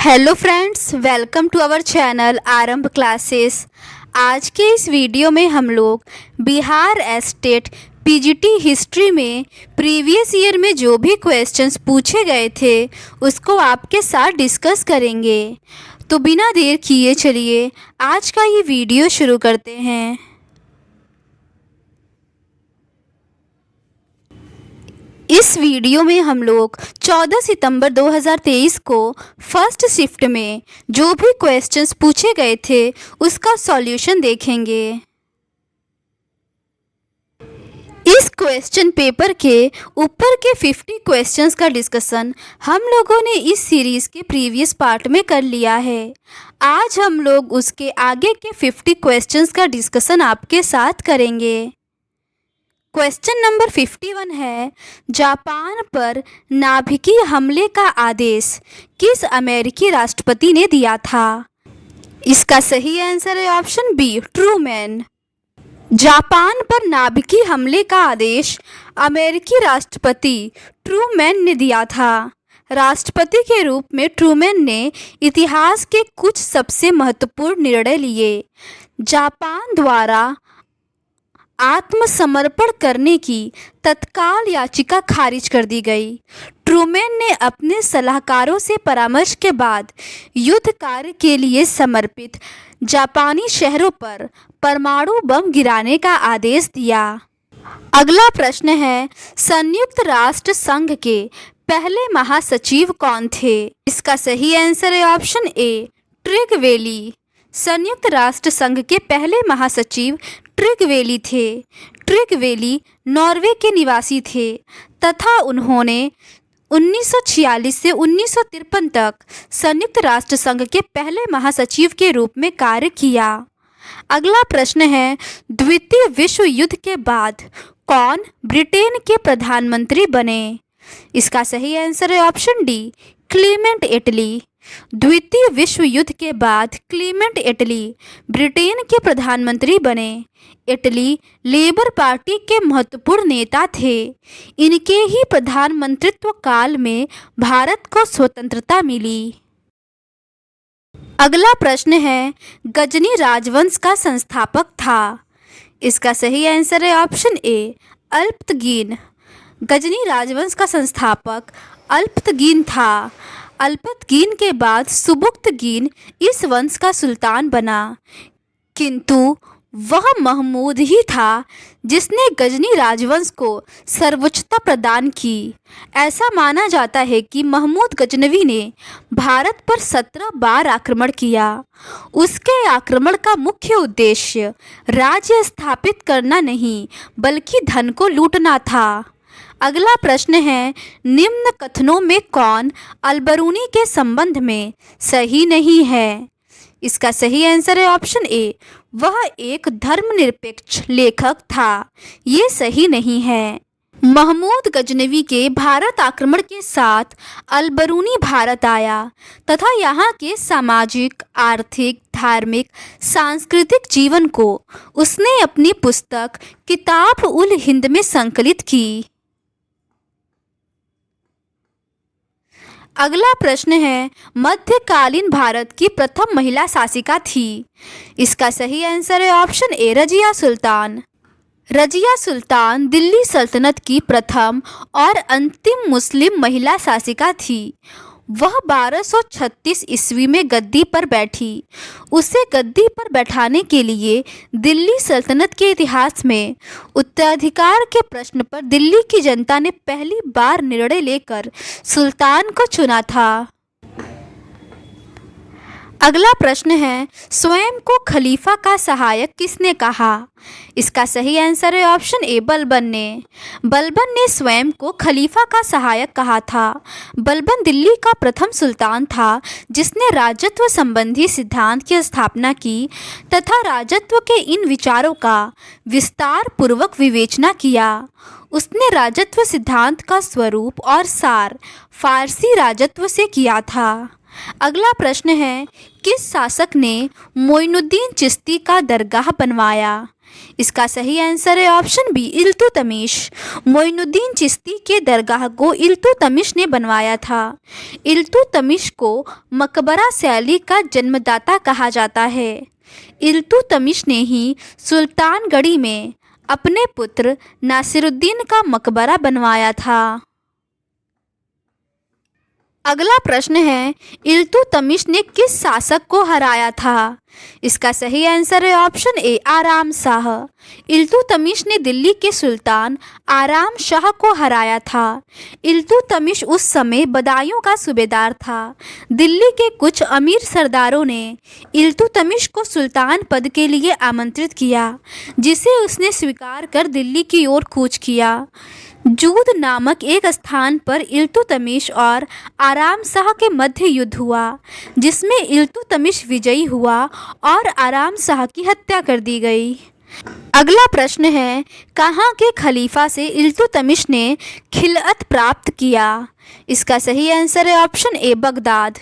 Hello friends, welcome to our channel Aarambh classes. आज के इस वीडियो में हम लोग बिहार एस्टेट पीजीटी हिस्ट्री में प्रीवियस ईयर में जो भी क्वेश्चंस पूछे गए थे उसको आपके साथ डिस्कस करेंगे। तो बिना देर किए चलिए आज का ये वीडियो शुरू करते हैं। इस वीडियो में हम लोग 14 सितंबर 2023 को फर्स्ट शिफ्ट में जो भी क्वेश्चंस पूछे गए थे उसका सॉल्यूशन देखेंगे। इस क्वेश्चन पेपर के ऊपर के 50 क्वेश्चंस का डिस्कशन हम लोगों ने इस सीरीज़ के प्रीवियस पार्ट में कर लिया है। आज हम लोग उसके आगे के 50 क्वेश्चंस का डिस्कशन आपके साथ करेंगे। क्वेश्चन नंबर 51 है, जापान पर नाभिकीय हमले का आदेश किस अमेरिकी राष्ट्रपति ने दिया था? इसका सही आंसर है ऑप्शन बी, ट्रूमैन। जापान पर नाभिकीय हमले का आदेश अमेरिकी राष्ट्रपति ट्रूमैन ने दिया था। राष्ट्रपति के रूप में ट्रूमैन ने इतिहास के कुछ सबसे महत्वपूर्ण निर्णय लिए। जापान द्वारा आत्मसमर्पण करने की तत्काल याचिका खारिज कर दी गई। ट्रूमैन ने अपने सलाहकारों से परामर्श के बाद युद्ध कार्य के लिए समर्पित जापानी शहरों पर परमाणु बम गिराने का आदेश दिया। अगला प्रश्न है, संयुक्त राष्ट्र संघ के पहले महासचिव कौन थे? इसका सही आंसर है ऑप्शन ए, ट्रिगवेली। संयुक्त राष्ट्र संघ के पहले महासचिव ट्रिगवेली थे। ट्रिगवेली नॉर्वे के निवासी थे तथा उन्होंने 1946 से 1953 तक संयुक्त राष्ट्र संघ के पहले महासचिव के रूप में कार्य किया। अगला प्रश्न है, द्वितीय विश्व युद्ध के बाद कौन ब्रिटेन के प्रधानमंत्री बने? इसका सही आंसर है ऑप्शन डी, क्लीमेंट एटली। द्वितीय विश्व युद्ध के बाद क्लीमेंट एटली ब्रिटेन के प्रधानमंत्री बने। इटली लेबर पार्टी के महत्वपूर्ण नेता थे। इनके ही प्रधानमंत्रित्व काल में भारत को स्वतंत्रता मिली। अगला प्रश्न है, गजनी राजवंश का संस्थापक था? इसका सही आंसर है ऑप्शन ए, अल्पतगीन। गजनी राजवंश का संस्थापक अल्पतगीन था। अल्पतगीन के बाद सुबुक्तगीन इस वंश का सुल्तान बना, किंतु वह महमूद ही था जिसने गजनी राजवंश को सर्वोच्चता प्रदान की। ऐसा माना जाता है कि महमूद गजनवी ने भारत पर 17 बार आक्रमण किया। उसके आक्रमण का मुख्य उद्देश्य राज्य स्थापित करना नहीं बल्कि धन को लूटना था। अगला प्रश्न है, निम्न कथनों में कौन अलबरूनी के संबंध में सही नहीं है? इसका सही आंसर है ऑप्शन ए, वह एक धर्मनिरपेक्ष लेखक था। ये सही नहीं है। महमूद गजनवी के भारत आक्रमण के साथ अलबरूनी भारत आया तथा यहाँ के सामाजिक, आर्थिक, धार्मिक, सांस्कृतिक जीवन को उसने अपनी पुस्तक किताब उल हिंद में संकलित की। अगला प्रश्न है, मध्यकालीन भारत की प्रथम महिला शासिका थी? इसका सही आंसर है ऑप्शन ए, रजिया सुल्तान। रजिया सुल्तान दिल्ली सल्तनत की प्रथम और अंतिम मुस्लिम महिला शासिका थी। वह 1236 ईस्वी में गद्दी पर बैठी। उसे गद्दी पर बैठाने के लिए दिल्ली सल्तनत के इतिहास में उत्तराधिकार के प्रश्न पर दिल्ली की जनता ने पहली बार निर्णय लेकर सुल्तान को चुना था। अगला प्रश्न है, स्वयं को खलीफा का सहायक किसने कहा? इसका सही आंसर है ऑप्शन ए, बलबन ने। बलबन ने स्वयं को खलीफा का सहायक कहा था। बलबन दिल्ली का प्रथम सुल्तान था जिसने राजत्व संबंधी सिद्धांत की स्थापना की तथा राजत्व के इन विचारों का विस्तार पूर्वक विवेचना किया। उसने राजत्व सिद्धांत का स्वरूप और सार फारसी राजत्व से किया था। अगला प्रश्न है, किस शासक ने मोइनुद्दीन चिश्ती का दरगाह बनवाया? इसका सही आंसर है ऑप्शन बी इल्तुतमिश। मोइनुद्दीन चिश्ती के दरगाह को इल्तुतमिश ने बनवाया था। इल्तुतमिश को मकबरा शैली का जन्मदाता कहा जाता है। इल्तुतमिश ने ही सुल्तानगढ़ी में अपने पुत्र नासिरुद्दीन का मकबरा बनवाया था। अगला प्रश्न है, इल्तुतमिश ने किस शासक को हराया था? इसका सही आंसर है ऑप्शन ए आराम शाह। इल्तुतमिश ने दिल्ली के सुल्तान आराम शाह को हराया था। इल्तुतमिश उस समय बदायूं का सूबेदार था। दिल्ली के कुछ अमीर सरदारों ने इल्तुतमिश को सुल्तान पद के लिए आमंत्रित किया, जिसे उसने स्वीकार कर दिल्ली की ओर कूच किया। जूद नामक एक स्थान पर इल्तुतमिश और आराम शाह के मध्य युद्ध हुआ, जिसमें इल्तुतमिश विजयी हुआ और आराम शाह की हत्या कर दी गई। अगला प्रश्न है, कहाँ के खलीफा से इल्तुतमिश ने खिलअत प्राप्त किया? इसका सही आंसर है ऑप्शन ए बगदाद।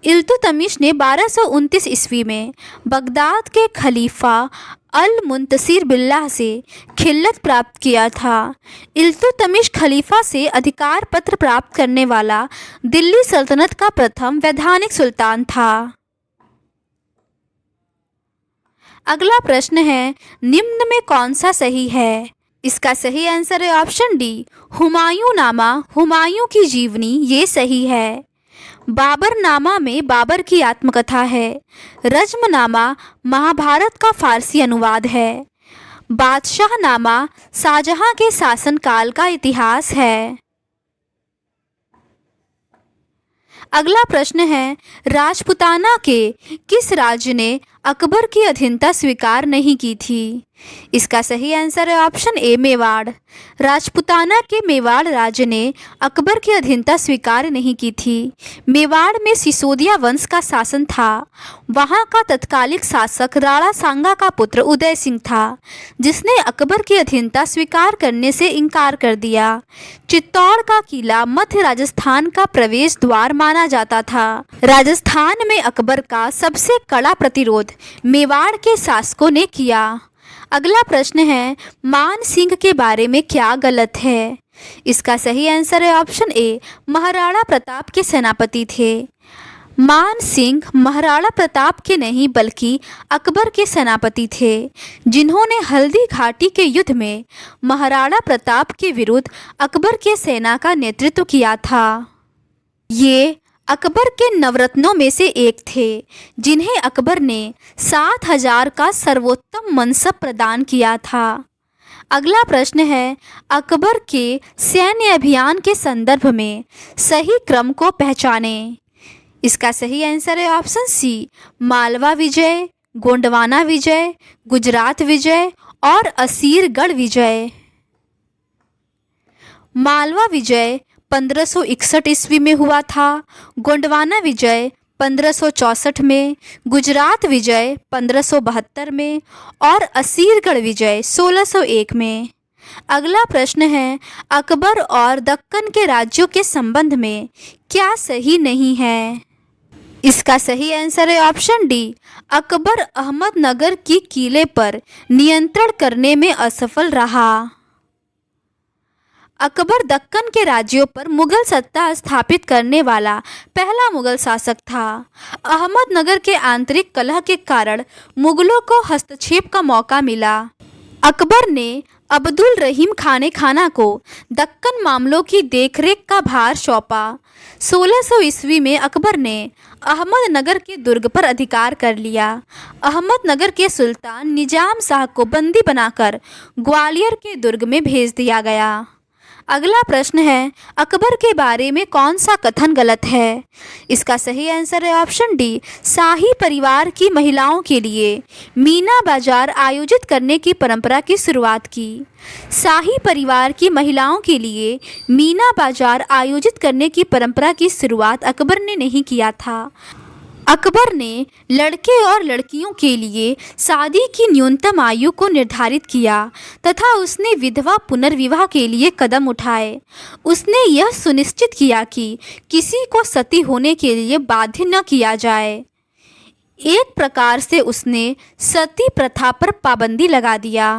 इल्तुतमिश ने 1229 ईस्वी में बगदाद के खलीफा अल मुंतसिर बिल्लाह से खिल्लत प्राप्त किया था। इल्तुतमिश खलीफा से अधिकार पत्र प्राप्त करने वाला दिल्ली सल्तनत का प्रथम वैधानिक सुल्तान था। अगला प्रश्न है, निम्न में कौन सा सही है? इसका सही आंसर है ऑप्शन डी हुमायूं नामा, हुमायूं की जीवनी, ये सही है। बाबर नामा में बाबर की आत्मकथा है। रज्म नामा महाभारत का फारसी अनुवाद है। बादशाह नामा शाहजहां के शासनकाल का इतिहास है। अगला प्रश्न है, राजपुताना के किस राज्य ने अकबर की अधीनता स्वीकार नहीं की थी? इसका सही आंसर है ऑप्शन ए मेवाड़। राजपुताना के मेवाड़ राज्य ने अकबर की अधीनता स्वीकार नहीं की थी। मेवाड़ में सिसोदिया वंश का शासन था। वहां का तत्कालिक शासक राणा सांगा का पुत्र उदय सिंह था, जिसने अकबर की अधीनता स्वीकार करने से इनकार कर दिया। चित्तौड़ का किला मध्य राजस्थान का प्रवेश द्वार माना जाता था। राजस्थान में अकबर का सबसे कड़ा प्रतिरोध मेवाड़ के शासकों ने किया। अगला प्रश्न है, मान सिंह के बारे में क्या गलत है? इसका सही आंसर है ऑप्शन ए महाराणा प्रताप के सेनापति थे। मान सिंह महाराणा प्रताप के नहीं बल्कि अकबर के सेनापति थे, जिन्होंने हल्दी घाटी के युद्ध में महाराणा प्रताप के विरुद्ध अकबर के सेना का नेतृत्व किया था। ये अकबर के नवरत्नों में से एक थे, जिन्हें अकबर ने 7000 का सर्वोत्तम मनसब प्रदान किया था। अगला प्रश्न है, अकबर के सैन्य अभियान के संदर्भ में सही क्रम को पहचाने। इसका सही आंसर है ऑप्शन सी मालवा विजय, गोंडवाना विजय, गुजरात विजय और असीरगढ़ विजय। मालवा विजय 1561 ईस्वी में हुआ था। गोंडवाना विजय 1564 में, गुजरात विजय 1572 में और असीरगढ़ विजय 1601 में। अगला प्रश्न है, अकबर और दक्कन के राज्यों के संबंध में क्या सही नहीं है? इसका सही आंसर है ऑप्शन डी अकबर अहमदनगर की किले पर नियंत्रण करने में असफल रहा। अकबर दक्कन के राज्यों पर मुगल सत्ता स्थापित करने वाला पहला मुगल शासक था। अहमदनगर के आंतरिक कलह के कारण मुगलों को हस्तक्षेप का मौका मिला। अकबर ने अब्दुल रहीम खाने खाना को दक्कन मामलों की देखरेख का भार सौंपा। 1600 ईस्वी में अकबर ने अहमदनगर के दुर्ग पर अधिकार कर लिया। अहमदनगर के सुल्तान निजाम शाह को बंदी बनाकर ग्वालियर के दुर्ग में भेज दिया गया। अगला प्रश्न है, अकबर के बारे में कौन सा कथन गलत है? इसका सही आंसर है ऑप्शन डी शाही परिवार की महिलाओं के लिए मीना बाजार आयोजित करने की परंपरा की शुरुआत की। शाही परिवार की महिलाओं के लिए मीना बाजार आयोजित करने की परंपरा की शुरुआत अकबर ने नहीं किया था। अकबर ने लड़के और लड़कियों के लिए शादी की न्यूनतम आयु को निर्धारित किया तथा उसने विधवा पुनर्विवाह के लिए कदम उठाए। उसने यह सुनिश्चित किया कि किसी को सती होने के लिए बाध्य न किया जाए। एक प्रकार से उसने सती प्रथा पर पाबंदी लगा दिया।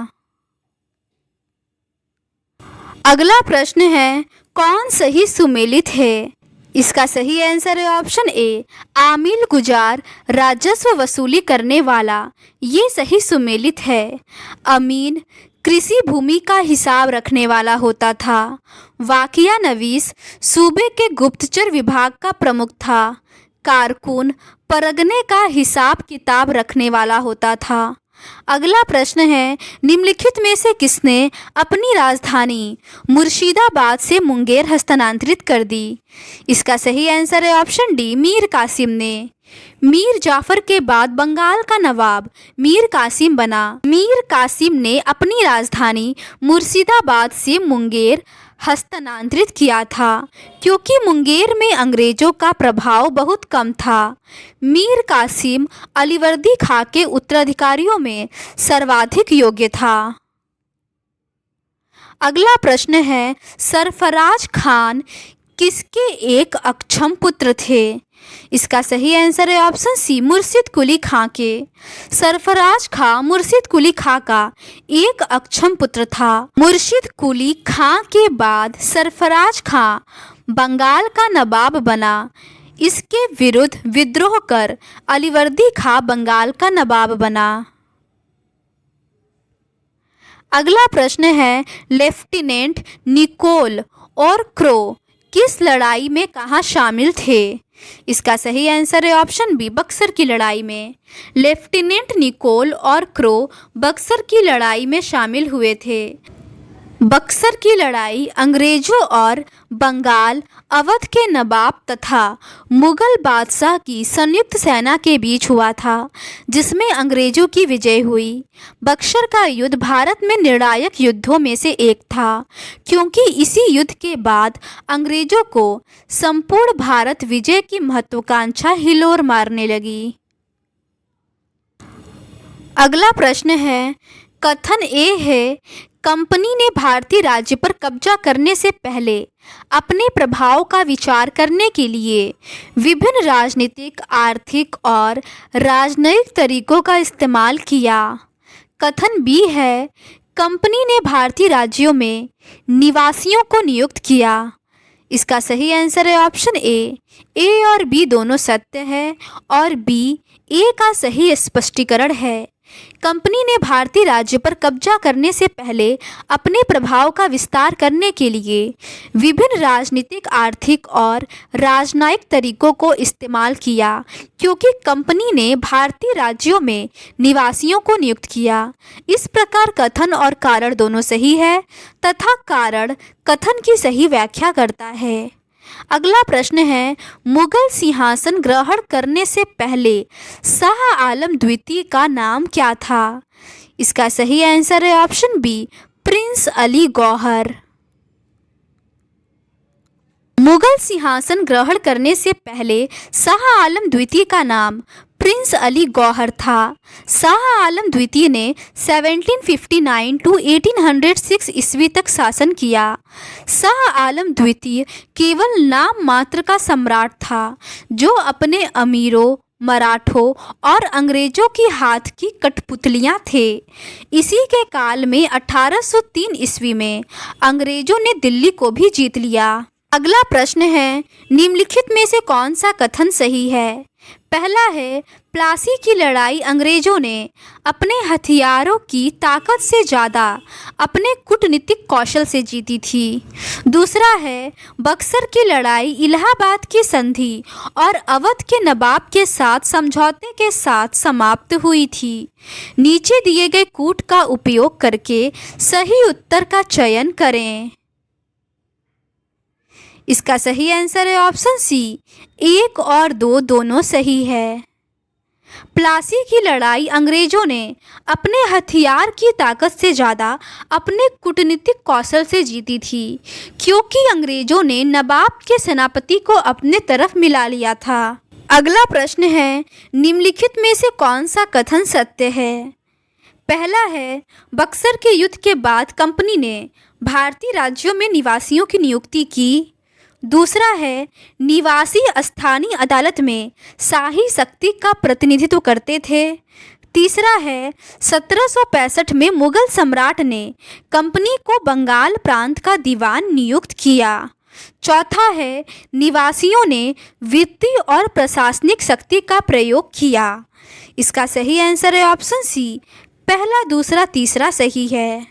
अगला प्रश्न है, कौन सही सुमेलित है? इसका सही आंसर है ऑप्शन ए, आमिल गुजार, राजस्व वसूली करने वाला, ये सही सुमेलित है। अमीन कृषि भूमि का हिसाब रखने वाला होता था। वाकिया नवीस सूबे के गुप्तचर विभाग का प्रमुख था। कारकुन परगने का हिसाब किताब रखने वाला होता था। अगला प्रश्न है, निम्नलिखित में से किसने अपनी राजधानी मुर्शिदाबाद से मुंगेर हस्तांतरित कर दी? इसका सही आंसर है ऑप्शन डी, मीर कासिम ने। मीर जाफर के बाद बंगाल का नवाब मीर कासिम बना। मीर कासिम ने अपनी राजधानी मुर्शिदाबाद से मुंगेर हस्तांतरित किया था क्योंकि मुंगेर में अंग्रेजों का प्रभाव बहुत कम था। मीर कासिम अलीवर्दी खां के उत्तराधिकारियों में सर्वाधिक योग्य था। अगला प्रश्न है, सरफराज खान किसके एक अक्षम पुत्र थे? इसका सही आंसर है ऑप्शन सी, मुर्शिद कुली खां के। सरफराज खां मुर्शिद कुली खां का एक अक्षम पुत्र था। मुर्शिद कुली खां के बाद सरफराज खां बंगाल का नवाब बना। इसके विरुद्ध विद्रोह कर अलीवर्दी खां बंगाल का नवाब बना। अगला प्रश्न है, लेफ्टिनेंट निकोल और क्रो किस लड़ाई में कहाँ शामिल थे? इसका सही आंसर है ऑप्शन बी, बक्सर की लड़ाई में। लेफ्टिनेंट निकोल और क्रो बक्सर की लड़ाई में शामिल हुए थे। बक्सर की लड़ाई अंग्रेजों और बंगाल अवध के नवाब तथा मुगल बादशाह की संयुक्त सेना के बीच हुआ था, जिसमें अंग्रेजों की विजय हुई। बक्सर का युद्ध भारत में निर्णायक युद्धों में से एक था क्योंकि इसी युद्ध के बाद अंग्रेजों को संपूर्ण भारत विजय की महत्वाकांक्षा हिलोर मारने लगी। अगला प्रश्न है, कथन ए है, कंपनी ने भारतीय राज्य पर कब्जा करने से पहले अपने प्रभाव का विचार करने के लिए विभिन्न राजनीतिक, आर्थिक और राजनयिक तरीकों का इस्तेमाल किया। कथन बी है, कंपनी ने भारतीय राज्यों में निवासियों को नियुक्त किया। इसका सही आंसर है ऑप्शन ए और बी दोनों सत्य है और बी ए का सही स्पष्टीकरण है। कंपनी ने भारतीय राज्य पर कब्जा करने से पहले अपने प्रभाव का विस्तार करने के लिए विभिन्न राजनीतिक, आर्थिक और राजनयिक तरीकों को इस्तेमाल किया क्योंकि कंपनी ने भारतीय राज्यों में निवासियों को नियुक्त किया। इस प्रकार कथन और कारण दोनों सही है तथा कारण कथन की सही व्याख्या करता है। अगला प्रश्न है, मुगल सिंहासन ग्रहण करने से पहले शाह आलम द्वितीय का नाम क्या था? इसका सही आंसर है option B, prince Ali Gauhar. Mughal सिंहासन ग्रहण करने से पहले शाह आलम द्वितीय का नाम प्रिंस अली गौहर था। शाह आलम द्वितीय ने 1759 to 1806 ईस्वी तक शासन किया। शाह आलम द्वितीय केवल नाम मात्र का सम्राट था जो अपने अमीरों, मराठों और अंग्रेजों की हाथ की कठपुतलियां थे। इसी के काल में 1803 ईस्वी में अंग्रेजों ने दिल्ली को भी जीत लिया। अगला प्रश्न है, निम्नलिखित में से कौन सा कथन सही है? पहला है, प्लासी की लड़ाई अंग्रेजों ने अपने हथियारों की ताकत से ज़्यादा अपने कूटनीतिक कौशल से जीती थी। दूसरा है, बक्सर की लड़ाई इलाहाबाद की संधि और अवध के नवाब के साथ समझौते के साथ समाप्त हुई थी। नीचे दिए गए कूट का उपयोग करके सही उत्तर का चयन करें। इसका सही आंसर है ऑप्शन सी, 1 और 2 दोनों सही है। प्लासी की लड़ाई अंग्रेजों ने अपने हथियार की ताकत से ज़्यादा अपने कूटनीतिक कौशल से जीती थी क्योंकि अंग्रेजों ने नवाब के सेनापति को अपने तरफ मिला लिया था। अगला प्रश्न है, निम्नलिखित में से कौन सा कथन सत्य है? पहला है, बक्सर के युद्ध के बाद कंपनी ने भारतीय राज्यों में निवासियों की नियुक्ति की। दूसरा है निवासी स्थानीय अदालत में शाही शक्ति का प्रतिनिधित्व करते थे। तीसरा है 1765 में मुगल सम्राट ने कंपनी को बंगाल प्रांत का दीवान नियुक्त किया। चौथा है निवासियों ने वित्तीय और प्रशासनिक शक्ति का प्रयोग किया। इसका सही आंसर है ऑप्शन सी, पहला, दूसरा, तीसरा सही है।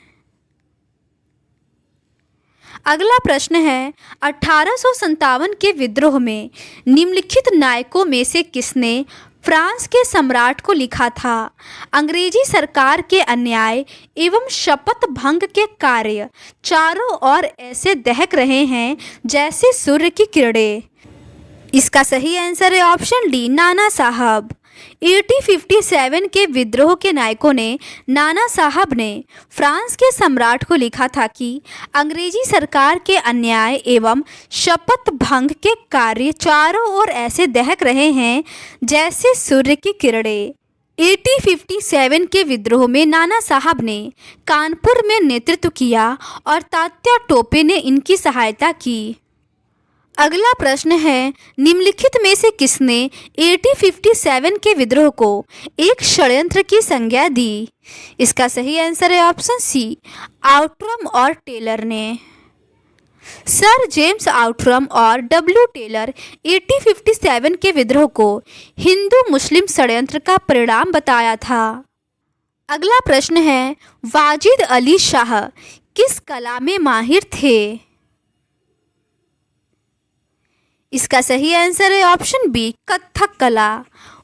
अगला प्रश्न है 1857 के विद्रोह में निम्नलिखित नायकों में से किसने फ्रांस के सम्राट को लिखा था? अंग्रेजी सरकार के अन्याय एवं शपथ भंग के कार्य चारों ओर ऐसे दहक रहे हैं जैसे सूर्य की किरणें। इसका सही आंसर है ऑप्शन डी, नाना साहब। 1857 के विद्रोह के नायकों ने नाना साहब ने फ्रांस के सम्राट को लिखा था कि अंग्रेजी सरकार के अन्याय एवं शपथ भंग के कार्य चारों ओर ऐसे दहक रहे हैं जैसे सूर्य की किरणें। 1857 के विद्रोह में नाना साहब ने कानपुर में नेतृत्व किया और तात्या टोपे ने इनकी सहायता की। अगला प्रश्न है निम्नलिखित में से किसने 1857 के विद्रोह को एक षड्यंत्र की संज्ञा दी? इसका सही आंसर है ऑप्शन सी, आउट्रम और टेलर ने। सर जेम्स आउट्रम और डब्ल्यू टेलर 1857 के विद्रोह को हिंदू मुस्लिम षड्यंत्र का परिणाम बताया था। अगला प्रश्न है वाजिद अली शाह किस कला में माहिर थे? इसका सही आंसर है ऑप्शन बी, कथक कला।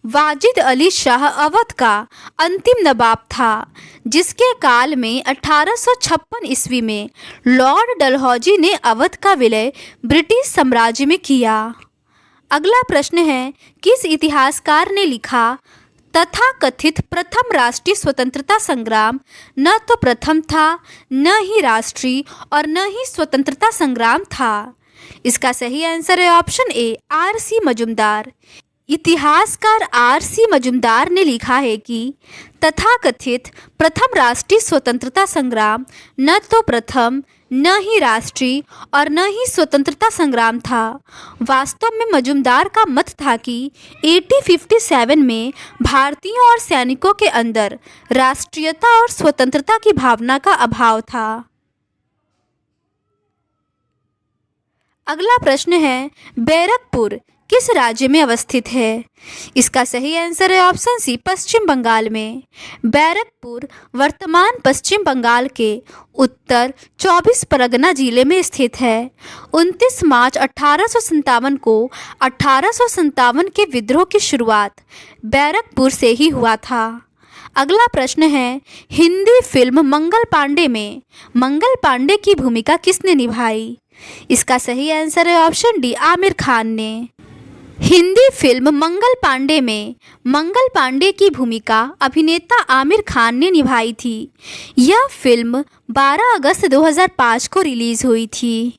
वाजिद अली शाह अवध का अंतिम नवाब था जिसके काल में 1856 ईस्वी में लॉर्ड डलहौजी ने अवध का विलय ब्रिटिश साम्राज्य में किया। अगला प्रश्न है किस इतिहासकार ने लिखा तथा कथित प्रथम राष्ट्रीय स्वतंत्रता संग्राम न तो प्रथम था, न ही राष्ट्रीय और न ही स्वतंत्रता संग्राम था? इसका सही आंसर है ऑप्शन ए, आर.सी. मजूमदार। इतिहासकार आर.सी. मजूमदार ने लिखा है कि तथाकथित प्रथम राष्ट्रीय स्वतंत्रता संग्राम न तो प्रथम, न ही राष्ट्रीय और न ही स्वतंत्रता संग्राम था। वास्तव में मजूमदार का मत था कि 1857 में भारतीयों और सैनिकों के अंदर राष्ट्रीयता और स्वतंत्रता की भावना का अभाव था। अगला प्रश्न है बैरकपुर किस राज्य में अवस्थित है? इसका सही आंसर है ऑप्शन सी, पश्चिम बंगाल में। बैरकपुर वर्तमान पश्चिम बंगाल के उत्तर 24 परगना जिले में स्थित है। 29 मार्च 1857 को 1857 के विद्रोह की शुरुआत बैरकपुर से ही हुआ था। अगला प्रश्न है हिंदी फिल्म मंगल पांडे में मंगल पांडे की भूमिका किसने निभाई? इसका सही आंसर है ऑप्शन डी, आमिर खान ने। हिंदी फिल्म मंगल पांडे में मंगल पांडे की भूमिका अभिनेता आमिर खान ने निभाई थी। यह फिल्म 12 अगस्त 2005 को रिलीज हुई थी।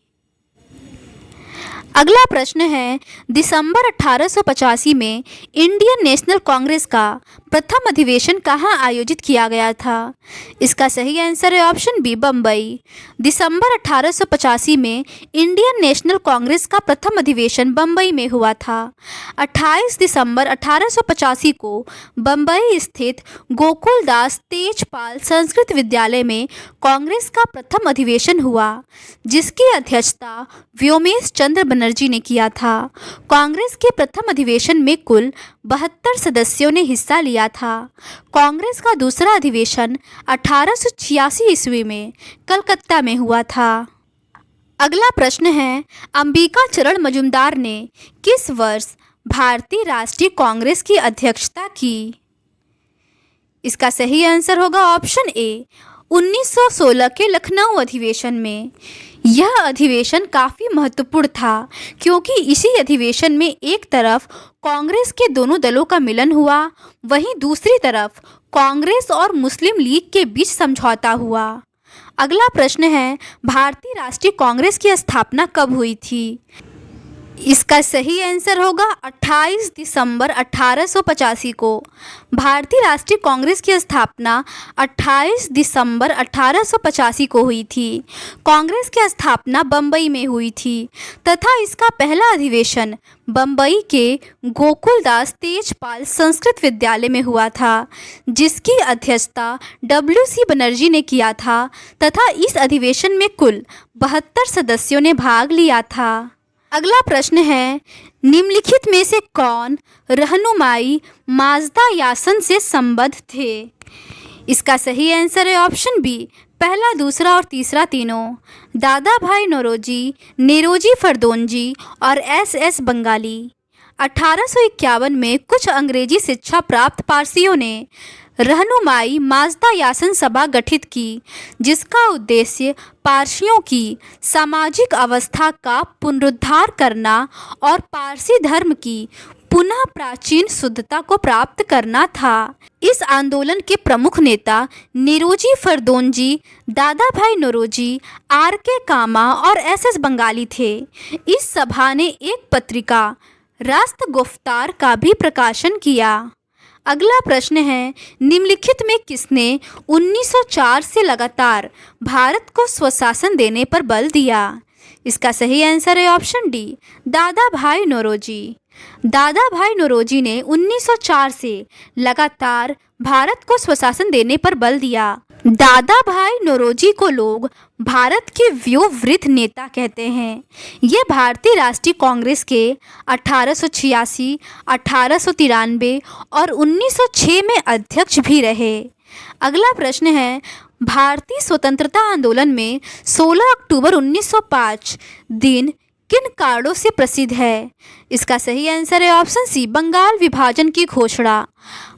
अगला प्रश्न है दिसंबर 1885 में इंडियन नेशनल कांग्रेस का प्रथम अधिवेशन कहाँ आयोजित किया गया था? इसका सही आंसर है ऑप्शन बी, बम्बई। दिसंबर 1885 में इंडियन नेशनल कांग्रेस का प्रथम अधिवेशन बम्बई में हुआ था। 28 दिसंबर 1885 को बम्बई स्थित गोकुलदास तेजपाल संस्कृत विद्यालय में कांग्रेस का प्रथम अधिवेशन हुआ जिसकी अध्यक्षता व्योमेश चंद्र बनर्जी ने किया था। कांग्रेस के प्रथम अधिवेशन में कुल 72 सदस्यों ने हिस्सा लिया था। कांग्रेस का दूसरा अधिवेशन 1886 ईस्वी में कलकत्ता में हुआ था। अगला प्रश्न है अंबिका चरण मजूमदार ने किस वर्ष भारतीय राष्ट्रीय कांग्रेस की अध्यक्षता की? इसका सही आंसर होगा ऑप्शन ए, 1916 के लखनऊ अधिवेशन में। यह अधिवेशन काफ़ी महत्वपूर्ण था क्योंकि इसी अधिवेशन में एक तरफ कांग्रेस के दोनों दलों का मिलन हुआ, वहीं दूसरी तरफ कांग्रेस और मुस्लिम लीग के बीच समझौता हुआ। अगला प्रश्न है भारतीय राष्ट्रीय कांग्रेस की स्थापना कब हुई थी? इसका सही आंसर होगा 28 दिसंबर 1885 को। भारतीय राष्ट्रीय कांग्रेस की स्थापना 28 दिसंबर 1885 को हुई थी। कांग्रेस की स्थापना बम्बई में हुई थी तथा इसका पहला अधिवेशन बम्बई के गोकुलदास तेजपाल संस्कृत विद्यालय में हुआ था, जिसकी अध्यक्षता W.C. बनर्जी ने किया था तथा इस अधिवेशन में कुल 72 सदस्यों ने भाग लिया था। अगला प्रश्न है, निम्नलिखित में से कौन रहनुमाई माजदा यासन से संबद्ध थे? इसका सही आंसर है ऑप्शन बी, पहला, दूसरा और तीसरा तीनों। दादा भाई नौरोजी, नेरोजी फरदोंजी और S.S. बंगाली। 1851 में कुछ अंग्रेजी शिक्षा प्राप्त पारसियों ने रहनुमाई माजदा यासन सभा गठित की, जिसका उद्देश्य पारसियों की सामाजिक अवस्था का पुनरुद्धार करना और पारसी धर्म की पुनः प्राचीन शुद्धता को प्राप्त करना था। इस आंदोलन के प्रमुख नेता नेरोजी फरदोंजी, दादा भाई नौरोजी, R.K. कामा और S.S. बंगाली थे। इस सभा ने एक पत्रिका राष्ट्रगुफ्तार का भी प्रकाशन किया। अगला प्रश्न है, निम्नलिखित में किसने 1904 से लगातार भारत को स्वशासन देने पर बल दिया? इसका सही आंसर है ऑप्शन डी, दादा भाई नौरोजी। दादा भाई नौरोजी ने 1904 से लगातार भारत को स्वशासन देने पर बल दिया। दादा भाई नौरोजी को लोग भारत के व्योवृत्त नेता कहते हैं। ये भारतीय राष्ट्रीय कांग्रेस के 1886, 1893 और 1906 में अध्यक्ष भी रहे। अगला प्रश्न है, भारतीय स्वतंत्रता आंदोलन में 16 अक्टूबर 1905 दिन किन कारणों से प्रसिद्ध है? इसका सही आंसर है ऑप्शन सी, बंगाल विभाजन की घोषणा।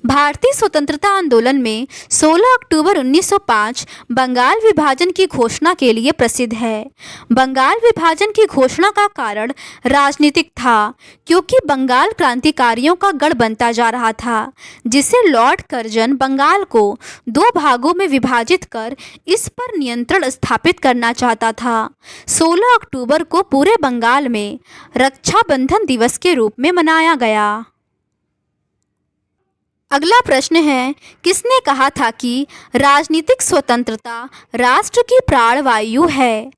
भारतीय स्वतंत्रता आंदोलन में 16 अक्टूबर 1905 बंगाल विभाजन की घोषणा के लिए प्रसिद्ध है। बंगाल विभाजन की घोषणा का कारण राजनीतिक था, क्योंकि बंगाल क्रांतिकारियों का गढ़ बनता जा रहा था, जिसे लॉर्ड कर्जन बंगाल को 2 भागों में विभाजित कर इस पर नियंत्रण स्थापित करना चाहता था। 16 अक्टूबर को पूरे बंगाल में रक्षाबंधन दिवस के रूप में मनाया गया। अगला प्रश्न है, किसने कहा था कि राजनीतिक स्वतंत्रता राष्ट्र की प्राणवायु है?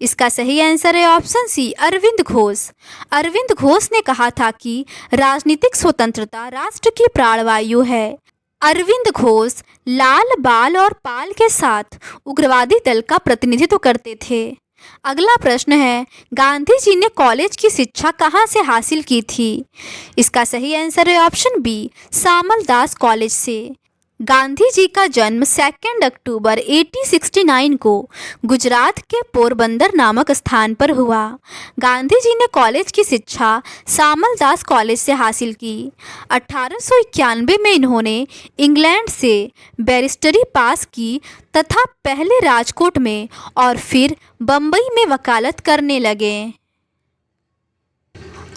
इसका सही आंसर है ऑप्शन सी, अरविंद घोष। अरविंद घोष ने कहा था कि राजनीतिक स्वतंत्रता राष्ट्र की प्राणवायु है। अरविंद घोष लाल, बाल और पाल के साथ उग्रवादी दल का प्रतिनिधित्व करते थे। अगला प्रश्न है, गांधी जी ने कॉलेज की शिक्षा कहाँ से हासिल की थी? इसका सही आंसर है ऑप्शन बी, सामल दास कॉलेज से। गांधी जी का जन्म 2 अक्टूबर 1869 को गुजरात के पोरबंदर नामक स्थान पर हुआ। गांधी जी ने कॉलेज की शिक्षा सामल दास कॉलेज से हासिल की। 1891 में इन्होंने इंग्लैंड से बैरिस्टरी पास की तथा पहले राजकोट में और फिर बम्बई में वकालत करने लगे।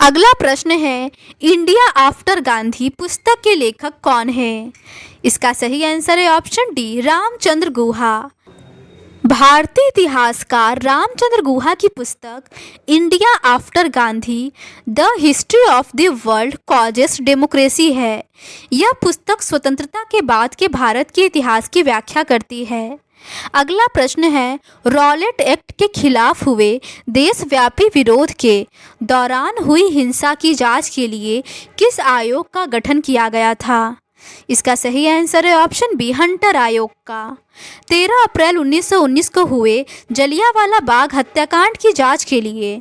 अगला प्रश्न है, इंडिया आफ्टर गांधी पुस्तक के लेखक कौन है? इसका सही आंसर है ऑप्शन डी, रामचंद्र गुहा। भारतीय इतिहासकार रामचंद्र गुहा की पुस्तक India after Gandhi the history of the world causes democracy है। यह पुस्तक स्वतंत्रता के बाद के भारत के इतिहास की व्याख्या करती है। अगला प्रश्न है, रॉलेट एक्ट के खिलाफ हुए देशव्यापी विरोध के दौरान हुई हिंसा की जांच के लिए किस आयोग का गठन किया गया था? इसका सही आंसर है ऑप्शन बी, हंटर आयोग का। 13 अप्रैल 1919 को हुए जलियांवाला बाग हत्याकांड की जांच के लिए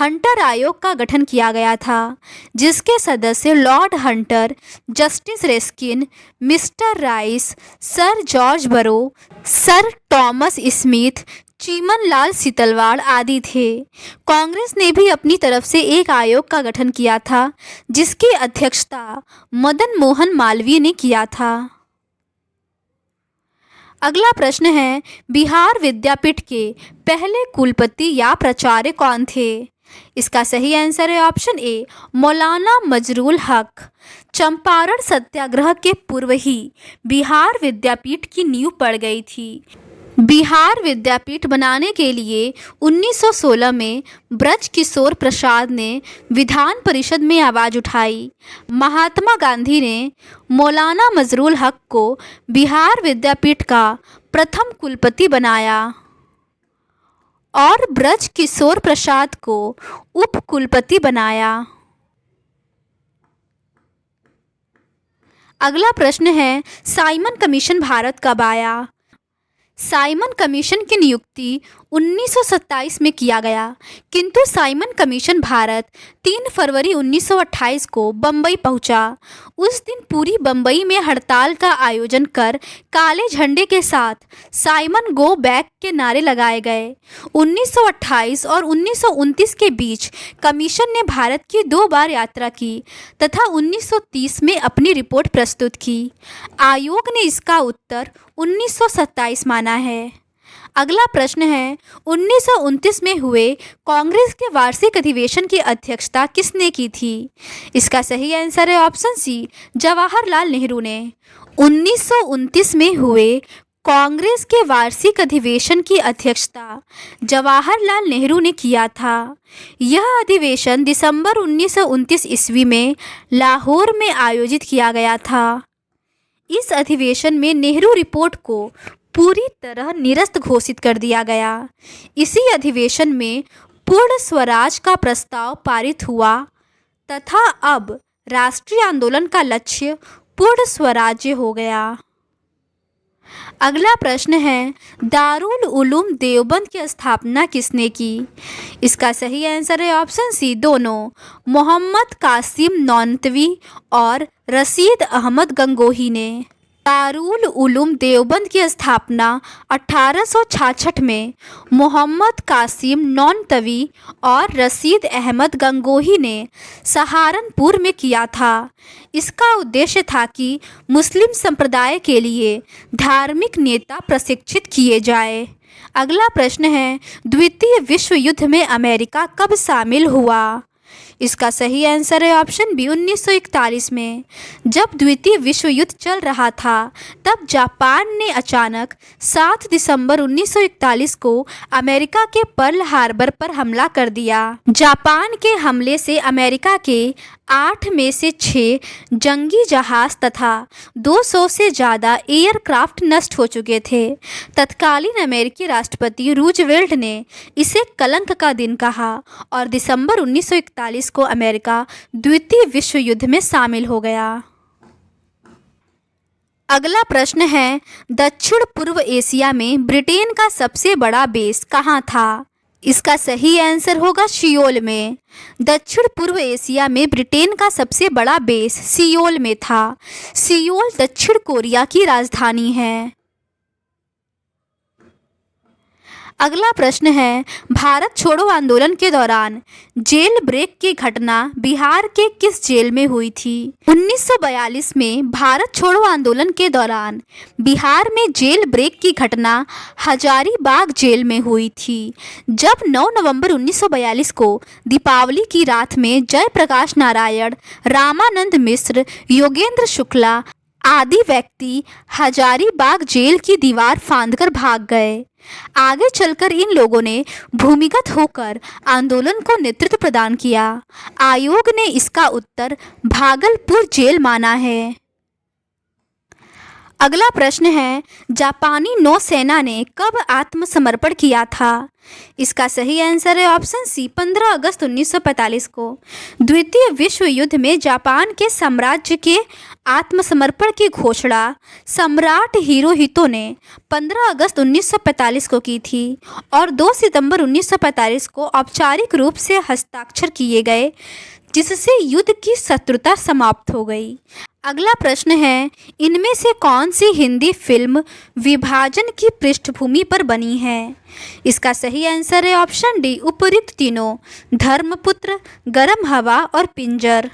हंटर आयोग का गठन किया गया था, जिसके सदस्य lord Hunter, justice Rankin, mister Rice, sir George Barrow, sir Thomas Smith, Chimanlal Setalvad आदि थे। कांग्रेस ने भी अपनी तरफ से एक आयोग का गठन किया था, जिसकी अध्यक्षता मदन मोहन मालवीय ने किया था। अगला प्रश्न है, बिहार विद्यापीठ के पहले कुलपति या प्राचार्य कौन थे? इसका सही आंसर है ऑप्शन ए, मौलाना मजरूल हक। चंपारण सत्याग्रह के पूर्व ही बिहार विद्यापीठ की नींव पड़ गई थी। बिहार विद्यापीठ बनाने के लिए 1916 में ब्रज किशोर प्रसाद ने विधान परिषद में आवाज़ उठाई। महात्मा गांधी ने मौलाना मजरूल हक को बिहार विद्यापीठ का प्रथम कुलपति बनाया और ब्रज किशोर प्रसाद को उप कुलपति बनाया। अगला प्रश्न है, साइमन कमीशन भारत कब आया? साइमन कमीशन की नियुक्ति 1927 में किया गया, किंतु साइमन कमीशन भारत 3 फरवरी 1928 को बम्बई पहुंचा। उस दिन पूरी बम्बई में हड़ताल का आयोजन कर काले झंडे के साथ साइमन गो बैक के नारे लगाए गए। 1928 और 1929 के बीच कमीशन ने भारत की 2 बार यात्रा की तथा 1930 में अपनी रिपोर्ट प्रस्तुत की। आयोग ने इसका उत्तर 1927 माना है। अगला प्रश्न है, 1929 में हुए कांग्रेस के वार्षिक अधिवेशन की अध्यक्षता किसने की थी? इसका सही आंसर है ऑप्शन सी, जवाहरलाल नेहरू ने। 1929 में हुए कांग्रेस के वार्षिक अधिवेशन की अध्यक्षता जवाहरलाल नेहरू ने किया था। यह अधिवेशन दिसंबर 1929 ईस्वी में लाहौर में आयोजित किया गया था। इस अधिवेशन में नेहरू रिपोर्ट को पूरी तरह निरस्त घोषित कर दिया गया। इसी अधिवेशन में पूर्ण स्वराज का प्रस्ताव पारित हुआ तथा अब राष्ट्रीय आंदोलन का लक्ष्य पूर्ण स्वराज्य हो गया। अगला प्रश्न है, दारुल उलूम देवबंद की स्थापना किसने की? इसका सही आंसर है ऑप्शन सी, दोनों, मोहम्मद कासिम नौनतवी और रशीद अहमद गंगोही ने। दारुल उलूम देवबंद की स्थापना 1866 में मोहम्मद कासिम नौनतवी और रशीद अहमद गंगोही ने सहारनपुर में किया था। इसका उद्देश्य था कि मुस्लिम संप्रदाय के लिए धार्मिक नेता प्रशिक्षित किए जाए। अगला प्रश्न है, द्वितीय विश्व युद्ध में अमेरिका कब शामिल हुआ? इसका सही आंसर है ऑप्शन बी, 1941 में। जब द्वितीय विश्व युद्ध चल रहा था तब जापान ने अचानक 7 दिसंबर 1941 को अमेरिका के पर्ल हार्बर पर हमला कर दिया। जापान के हमले से अमेरिका के 8 में से 6 जंगी जहाज तथा 200 से ज़्यादा एयरक्राफ्ट नष्ट हो चुके थे। तत्कालीन अमेरिकी राष्ट्रपति रूजवेल्ट ने इसे कलंक का दिन कहा और दिसंबर 1941 को अमेरिका द्वितीय विश्व युद्ध में शामिल हो गया। अगला प्रश्न है, दक्षिण पूर्व एशिया में ब्रिटेन का सबसे बड़ा बेस कहाँ था? इसका सही आंसर होगा सियोल में। दक्षिण पूर्व एशिया में ब्रिटेन का सबसे बड़ा बेस सियोल में था। सियोल दक्षिण कोरिया की राजधानी है। अगला प्रश्न है, भारत छोड़ो आंदोलन के दौरान जेल ब्रेक की घटना बिहार के किस जेल में हुई थी? 1942 में भारत छोड़ो आंदोलन के दौरान बिहार में जेल ब्रेक की घटना हजारीबाग जेल में हुई थी। जब 9 नवंबर 1942 को दीपावली की रात में जयप्रकाश नारायण, रामानंद मिश्र, योगेंद्र शुक्ला आदि व्यक्ति हजारीबाग जेल की दीवार फांदकर भाग गए। आगे चलकर इन लोगों ने भूमिगत होकर आंदोलन को नेतृत्व प्रदान किया। आयोग ने इसका उत्तर भागलपुर जेल माना है। अगला प्रश्न है, जापानी नौसेना ने कब आत्मसमर्पण किया था? इसका सही आंसर है ऑप्शन सी, 15 अगस्त 1945 को। द्वितीय विश्व युद्ध में जापान के साम्राज्य के आत्मसमर्पण की घोषणा सम्राट हिरोहितो ने 15 अगस्त 1945 को की थी और 2 सितंबर 1945 को औपचारिक रूप से हस्ताक्षर किए गए, जिससे युद्ध की शत्रुता समाप्त हो गई। अगला प्रश्न है, इनमें से कौन सी हिंदी फिल्म विभाजन की पृष्ठभूमि पर बनी है? इसका सही आंसर है ऑप्शन डी, उपयुक्त तीनों, धर्मपुत्र, गर्म हवा और पिंजर।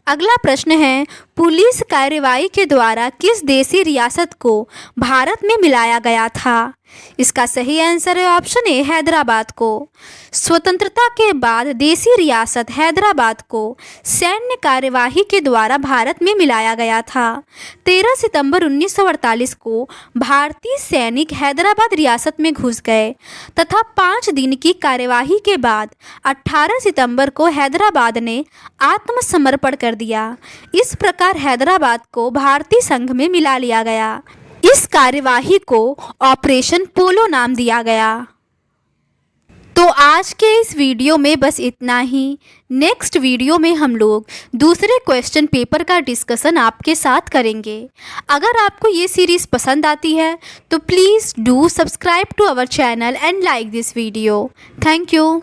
अगला प्रश्न है, पुलिस कार्रवाई के द्वारा किस देशी रियासत को भारत में मिलाया गया था? इसका सही आंसर है ऑप्शन ए हैदराबाद को। स्वतंत्रता के बाद देसी रियासत हैदराबाद को सैन्य कार्यवाही के द्वारा भारत में मिलाया गया था। 13 सितंबर 1948 को भारतीय सैनिक हैदराबाद रियासत में घुस गए तथा 5 दिन की कार्यवाही के बाद 18 सितंबर को हैदराबाद ने आत्मसमर्पण कर दिया। इस प्रकार हैदराबाद को भारतीय संघ में मिला लिया गया। इस कार्यवाही को ऑपरेशन पोलो नाम दिया गया। तो आज के इस वीडियो में बस इतना ही। नेक्स्ट वीडियो में हम लोग दूसरे क्वेश्चन पेपर का डिस्कशन आपके साथ करेंगे। अगर आपको ये सीरीज़ पसंद आती है तो please do subscribe to our channel and like this video. Thank you.